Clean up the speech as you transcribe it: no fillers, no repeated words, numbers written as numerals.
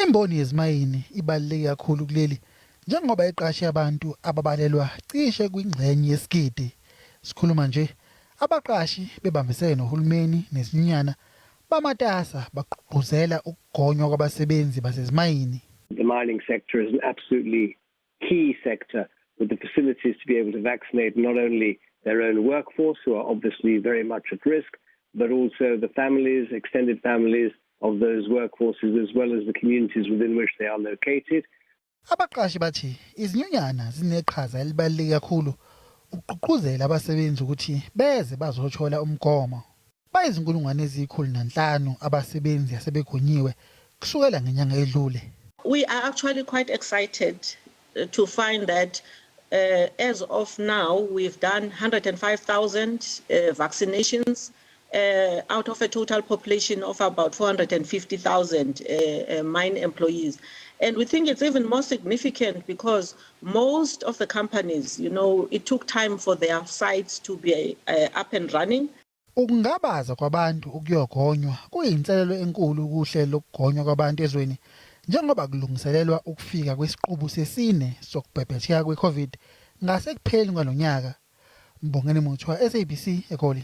Imboni yezimayini ibaluleke kakhulu kuleli njengoba iqashe abantu ababalelwa cishe kwingxenye yesigidi. Sikhuluma nje abaqashi bebambisene nohulumeni nezinyana bamatasa bagqugquzela ukugonywa kwabasebenzi basezimayini. The mining sector is an absolutely key sector with the facilities to be able to vaccinate not only their own workforce, who are obviously very much at risk, but also the families, extended families of those workforces, as well as the communities within which they are located. Abaqashi bathi izinyunyana zineqhaza elibaluleke kakhulu ukugqugquzela abasebenzi ukuthi beze bazothola umgomo. Bayizinkulungwane eziyi-105 abasebenzi asebegonyiwe kusukela ngenyanga edlule. We are actually quite excited to find that as of now, we've done 105,000 vaccinations out of a total population of about 450,000 mine employees. And we think it's even more significant because most of the companies, it took time for their sites to be up and running. Ukungabaza kwabantu ukuyogonywa kuyinselelo enkulu kuhlelo lokugonywa kwabantu ezweni njengoba kulungiselelwa ukufika kwesiqubu sesine sokubhebhetheka kwe-COVID ngasekupheleni kwalonyaka. Mbongeni Muthwa, SABC eGoli.